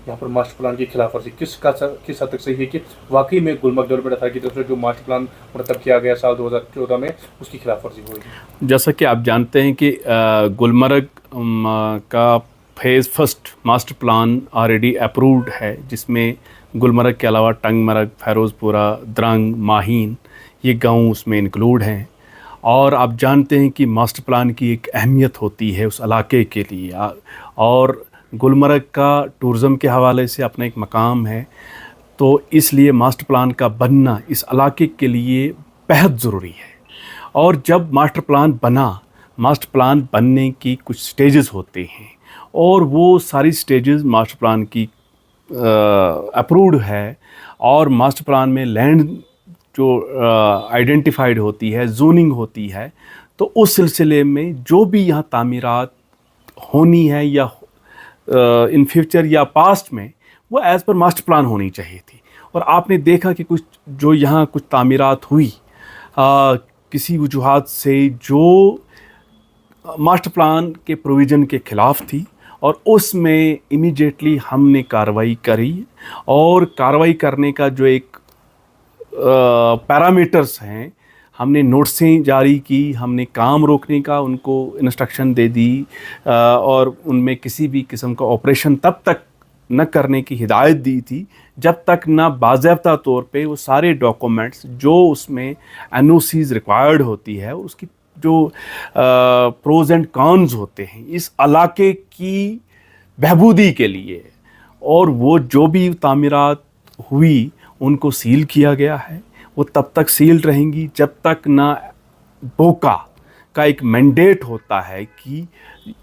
यहाँ पर master plan की खिलाफ वर्जी किस हद तक सही है कि वाकई में गुलमर्ग डेवलपमेंट अथॉरिटी की तरफ से जो मास्टर प्लान मुरतब किया गया साल 2014 में उसकी खिलाफ वर्जी हुई? जैसा कि आप जानते हैं कि गुलमर्ग का phase first master plan already approved है, जिसमें गुलमर्ग के अलावा टंगमर्ग, फ़ैरोज़पुरा, द्रंग, माहीन ये गांव उसमें इंक्लूड हैं। और आप जानते हैं कि मास्टर प्लान की एक अहमियत होती है उस इलाके के लिए, और गुलमर्ग का टूरिज़म के हवाले से अपना एक मकाम है, तो इसलिए मास्टर प्लान का बनना इस इलाके के लिए बेहद ज़रूरी है। और जब मास्टर प्लान बनने की कुछ स्टेजेस होते हैं, और वो सारी स्टेजेस मास्टर प्लान की अप्रूव्ड है, और मास्टर प्लान में लैंड जो आइडेंटिफाइड होती है, जोनिंग होती है, तो उस सिलसिले में जो भी यहाँ तामीरात होनी है या इन फ्यूचर या पास्ट में, वो एज़ पर मास्टर प्लान होनी चाहिए थी। और आपने देखा कि कुछ तामीरात हुई किसी वजूहात से जो मास्टर प्लान के प्रोविज़न के ख़िलाफ़ थी, और उसमें इमीडिएटली हमने कार्रवाई करी, और कार्रवाई करने का जो एक पैरामीटर्स हैं, हमने नोटिसें जारी की, हमने काम रोकने का उनको इंस्ट्रक्शन दे दी, और उनमें किसी भी किस्म का ऑपरेशन तब तक न करने की हिदायत दी थी जब तक ना बाज़ाब्ता तौर पे वो सारे डॉक्यूमेंट्स जो उसमें एनओसीज़ रिक्वायर्ड होती है, उसकी जो प्रोज एंड कॉन्स होते हैं इस इलाके की बहबूदी के लिए, और वो जो भी तामीरात हुई उनको सील किया गया है। वो तब तक सील्ड रहेंगी जब तक ना बोका का एक मैंडेट होता है कि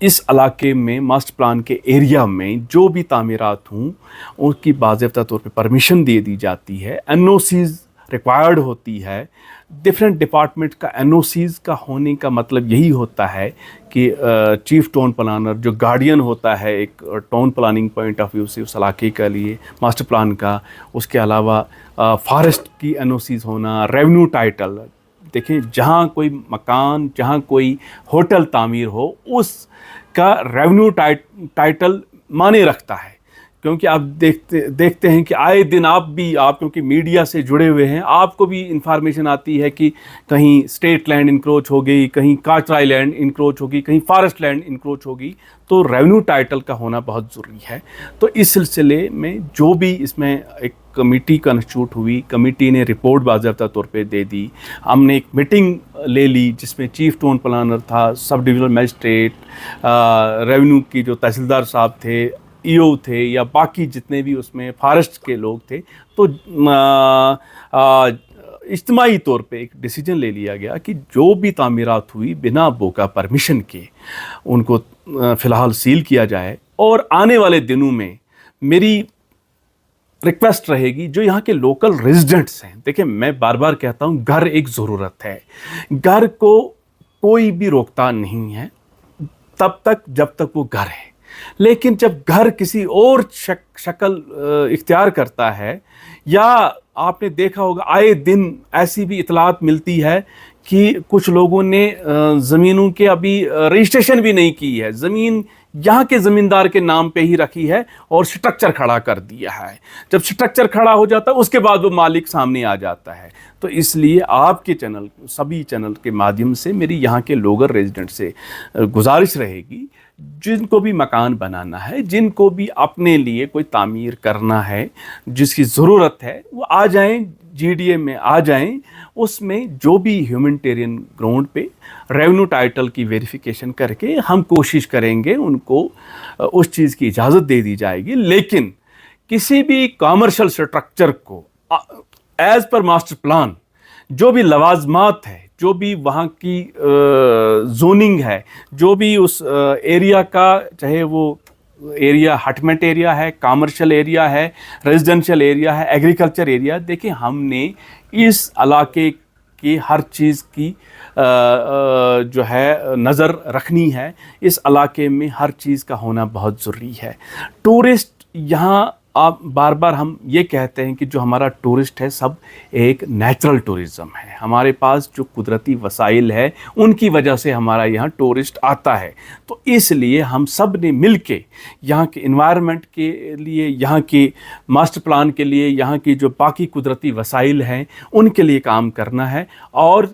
इस इलाके में मास्टर प्लान के एरिया में जो भी तामीरात हों उनकी बाज़ाब्ता तौर पे परमिशन दे दी जाती है, एनओसीज़ रिक्वायर्ड होती है। डिफरेंट डिपार्टमेंट का एनओसीज़ का होने का मतलब यही होता है कि चीफ टाउन प्लानर जो गार्डियन होता है एक town planning point of view से उस इलाके के लिए मास्टर प्लान का, उसके अलावा फॉरेस्ट की एनओसीज़ होना, रेवेन्यू टाइटल। देखें, जहाँ कोई मकान, जहाँ कोई होटल तामीर हो, उसका रेवेन्यू टाइटल माने रखता है, क्योंकि आप देखते हैं कि आए दिन आप क्योंकि मीडिया से जुड़े हुए हैं, आपको भी इंफॉर्मेशन आती है कि कहीं स्टेट लैंड इंक्रोच हो गई, कहीं काचराई लैंड इंक्रोच होगी, कहीं फॉरेस्ट लैंड इंक्रोच होगी, तो रेवेन्यू टाइटल का होना बहुत ज़रूरी है। तो इस सिलसिले में जो भी इसमें एक कमेटी कंस्टिट्यूट हुई, कमेटी ने रिपोर्ट बाज़ाब्ता तौर पे दे दी, हमने एक मीटिंग ले ली जिसमें चीफ टाउन प्लानर था, सब डिविजनल मजिस्ट्रेट, रेवेन्यू की जो तहसीलदार साहब थे, ईओ थे, या बाकी जितने भी उसमें फॉरेस्ट के लोग थे, तो इज्तिमाई तौर पे एक डिसीजन ले लिया गया कि जो भी तामीरात हुई बिना बोका परमिशन के उनको फ़िलहाल सील किया जाए। और आने वाले दिनों में मेरी रिक्वेस्ट रहेगी जो यहाँ के लोकल रेजिडेंट्स हैं, देखिए मैं बार बार कहता हूँ घर एक ज़रूरत है, घर को कोई भी रोकता नहीं है तब तक जब तक वो घर है, लेकिन जब घर किसी और शक्ल इख्तियार करता है, या आपने देखा होगा आए दिन ऐसी भी इतलात मिलती है कि कुछ लोगों ने ज़मीनों के अभी रजिस्ट्रेशन भी नहीं की है, ज़मीन यहाँ के ज़मींदार के नाम पे ही रखी है और स्ट्रक्चर खड़ा कर दिया है। जब स्ट्रक्चर खड़ा हो जाता है उसके बाद वो मालिक सामने आ जाता है। तो इसलिए आपके चैनल, सभी चैनल के माध्यम से मेरी यहाँ के लोकल रेजिडेंट से गुजारिश रहेगी, जिनको भी मकान बनाना है, जिनको भी अपने लिए कोई तामीर करना है, जिसकी ज़रूरत है, वो आ जाएं, जीडीए में आ जाएं। उसमें जो भी ह्यूमैनिटेरियन ग्राउंड पे रेवेन्यू टाइटल की वेरिफिकेशन करके हम कोशिश करेंगे उनको उस चीज़ की इजाज़त दे दी जाएगी। लेकिन किसी भी कमर्शियल स्ट्रक्चर को एज़ पर मास्टर प्लान जो भी लवाजमात है, जो भी वहाँ की जोनिंग है, जो भी उस एरिया का, चाहे वो एरिया हटमेंट एरिया है, कमर्शियल एरिया है, रेजिडेंशियल एरिया है, एग्रीकल्चर एरिया, देखिए हमने इस इलाके की हर चीज़ की जो है नज़र रखनी है। इस इलाके में हर चीज़ का होना बहुत ज़रूरी है। टूरिस्ट यहाँ आप बार बार हम ये कहते हैं कि जो हमारा टूरिस्ट है सब एक नेचुरल टूरिज़्म है, हमारे पास जो कुदरती वसाइल है उनकी वजह से हमारा यहाँ टूरिस्ट आता है। तो इसलिए हम सब ने मिल के यहाँ के इन्वायरमेंट के लिए, यहाँ के मास्टर प्लान के लिए, यहाँ की जो बाकी कुदरती वसाइल हैं उनके लिए काम करना है, और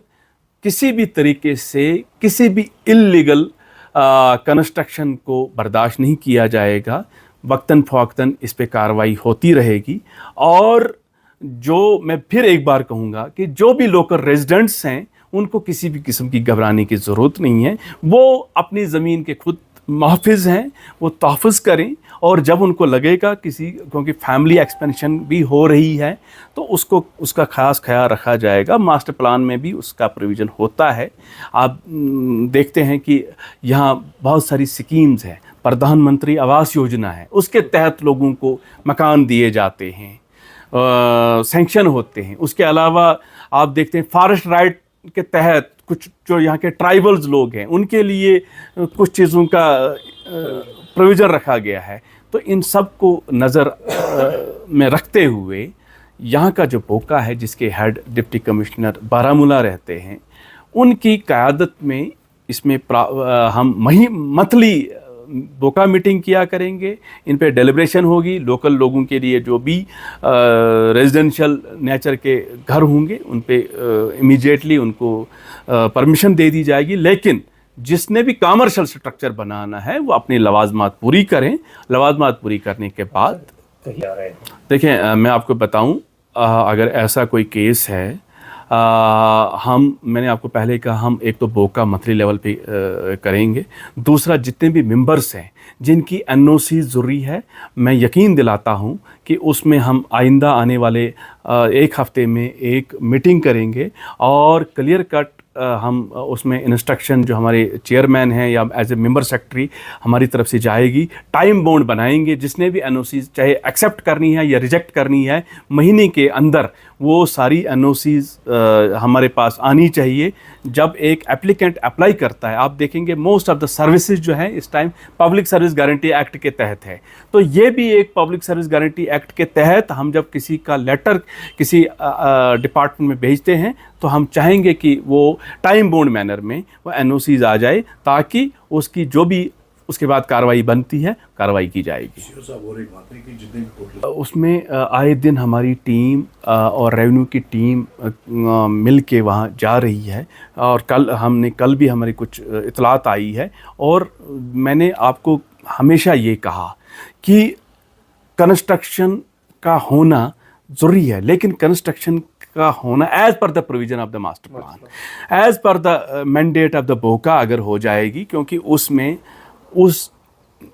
किसी भी तरीके से किसी भी इल्लीगल कंस्ट्रक्शन को बर्दाश्त नहीं किया जाएगा। वक्तन फ़वक्तन इस पे कार्रवाई होती रहेगी। और जो मैं फिर एक बार कहूँगा कि जो भी लोकल रेजिडेंट्स हैं उनको किसी भी किस्म की घबराने की ज़रूरत नहीं है। वो अपनी ज़मीन के खुद मुहाफ़िज़ हैं, वो तहफ़्फ़ुज़ करें, और जब उनको लगेगा क्योंकि फैमिली एक्सपेंशन भी हो रही है तो उसका ख़ास ख्याल रखा जाएगा। मास्टर प्लान में भी उसका प्रोविज़न होता है। आप देखते हैं कि यहाँ बहुत सारी स्कीम्स हैं, प्रधानमंत्री आवास योजना है, उसके तहत लोगों को मकान दिए जाते हैं, सैंक्शन होते हैं। उसके अलावा आप देखते हैं फॉरेस्ट राइट के तहत कुछ जो यहाँ के ट्राइबल्स लोग हैं उनके लिए कुछ चीज़ों का प्रोविज़न रखा गया है। तो इन सब को नज़र में रखते हुए यहाँ का जो बोका है, जिसके हेड डिप्टी कमिश्नर बारामूला रहते हैं, उनकी क़यादत में इसमें हम मंथली बोका मीटिंग किया करेंगे। इन पे डेलिब्रेशन होगी। लोकल लोगों के लिए जो भी रेजिडेंशियल नेचर के घर होंगे उन पे इमीडिएटली उनको परमिशन दे दी जाएगी। लेकिन जिसने भी कमर्शियल स्ट्रक्चर बनाना है वो अपनी लवाजमात पूरी करें। लवाजमात पूरी करने के बाद देखें, मैं आपको बताऊं, अगर ऐसा कोई केस है, मैंने आपको पहले कहा, हम एक तो बोका मंथली लेवल पे करेंगे। दूसरा, जितने भी मेंबर्स हैं जिनकी एनओसी ज़रूरी है, मैं यकीन दिलाता हूं कि उसमें हम आइंदा आने वाले एक हफ़्ते में एक मीटिंग करेंगे और क्लियर कट हम उसमें इंस्ट्रक्शन जो हमारे चेयरमैन हैं या एज ए मेंबर सेक्रेटरी हमारी तरफ से जाएगी, टाइम बाउंड बनाएंगे। जिसने भी एनओसीज़ चाहे एक्सेप्ट करनी है या रिजेक्ट करनी है, महीने के अंदर वो सारी एनओसीज़ हमारे पास आनी चाहिए। जब एक एप्लीकेंट अप्लाई करता है, आप देखेंगे मोस्ट ऑफ द सर्विसेज जो है इस time public service guarantee act के तहत है। तो ये भी एक पब्लिक सर्विस गारंटी एक्ट के तहत हम जब किसी का लेटर किसी डिपार्टमेंट में भेजते हैं तो हम चाहेंगे कि वो टाइम बाउंड मैनर में वो एनओसीज़ आ जाए, ताकि उसकी जो भी उसके बाद कार्रवाई बनती है कार्रवाई की जाएगी। उसमें आए दिन हमारी टीम और रेवेन्यू की टीम मिल के वहाँ जा रही है, और कल भी हमारी कुछ इतलात आई है। और मैंने आपको हमेशा ये कहा कि कंस्ट्रक्शन का होना ज़रूरी है, लेकिन कंस्ट्रक्शन का होना as per the provision of the master plan, as per the mandate of the बोका अगर हो जाएगी, क्योंकि उसमें उस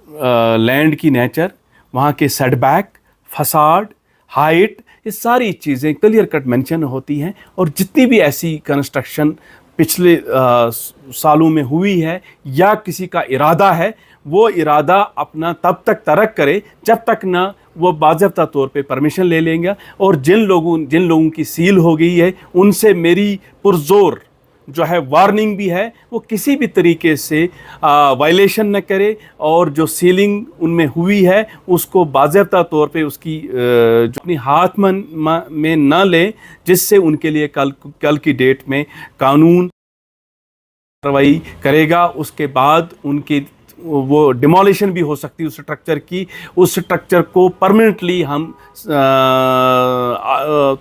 लैंड की नेचर, वहाँ के सेटबैक, फसाड, हाइट, ये सारी चीज़ें क्लियर कट मेंशन होती हैं। और जितनी भी ऐसी कंस्ट्रक्शन पिछले सालों में हुई है या किसी का इरादा है, वो इरादा अपना तब तक तर्क करे जब तक ना वो बाज़ाब्ता तौर पे परमिशन ले लेंगे। और जिन लोगों की सील हो गई है उनसे मेरी पुरजोर जो है वार्निंग भी है, वो किसी भी तरीके से वायलेशन न करे, और जो सीलिंग उनमें हुई है उसको बाज़ाब्ता तौर पे उसकी जो अपनी हाथ में न लें, जिससे उनके लिए कल की डेट में कानून कार्रवाई करेगा। उसके बाद उनकी वो डिमोलिशन भी हो सकती है उस स्ट्रक्चर की। उस स्ट्रक्चर को परमानेंटली हम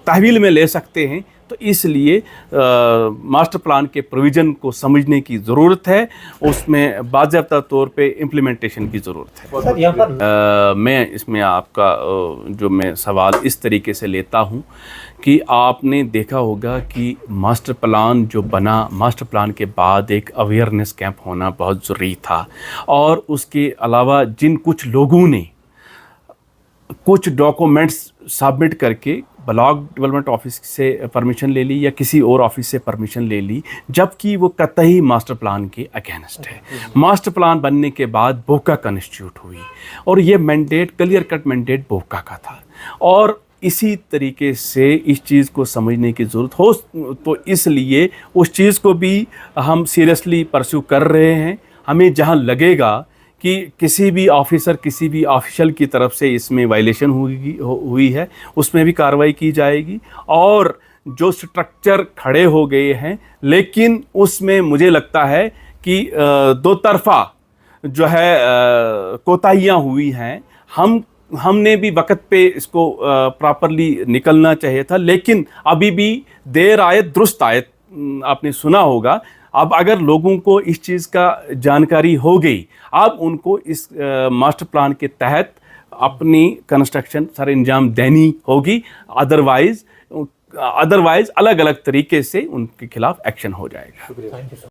तहवील में ले सकते हैं। तो इसलिए मास्टर प्लान के प्रोविज़न को समझने की ज़रूरत है, उसमें बाज़ाब्ता तौर पे इम्प्लीमेंटेशन की ज़रूरत है। सर, यहाँ पर मैं इसमें आपका जो मैं सवाल इस तरीके से लेता हूँ कि आपने देखा होगा कि मास्टर प्लान जो बना, मास्टर प्लान के बाद एक अवेयरनेस कैंप होना बहुत ज़रूरी था। और उसके अलावा जिन कुछ लोगों ने कुछ डॉक्यूमेंट्स सबमिट करके ब्लॉक डेवलपमेंट ऑफिस से परमिशन ले ली या किसी और ऑफिस से परमिशन ले ली, जबकि वो कतई मास्टर प्लान के अगेंस्ट है। मास्टर प्लान बनने के बाद बोका कंस्टिट्यूट हुई और ये मैंडेट क्लियर कट मैंडेट बोका का था। और इसी तरीके से इस चीज़ को समझने की ज़रूरत हो, तो इसलिए उस चीज़ को भी हम सीरियसली परस्यू कर रहे हैं। हमें जहाँ लगेगा کہ کسی بھی آفیسر کسی بھی آفیشل کی طرف سے اس میں وائلیشن ہوئی ہے اس میں بھی کارروائی کی جائے گی، اور جو سٹرکچر کھڑے ہو گئے ہیں لیکن اس میں مجھے لگتا ہے کہ دو طرفہ جو ہے کوتاہیاں ہوئی ہیں، ہم نے بھی وقت پہ اس کو پراپرلی نکلنا چاہیے تھا، لیکن ابھی بھی دیر آیت درست آیت آپ نے سنا ہوگا۔ اب اگر لوگوں کو اس چیز کا جانکاری ہو گئی، اب ان کو اس ماسٹر پلان کے تحت اپنی کنسٹرکشن سر انجام دینی ہوگی، ادروائز الگ الگ طریقے سے ان کے خلاف ایکشن ہو جائے گا۔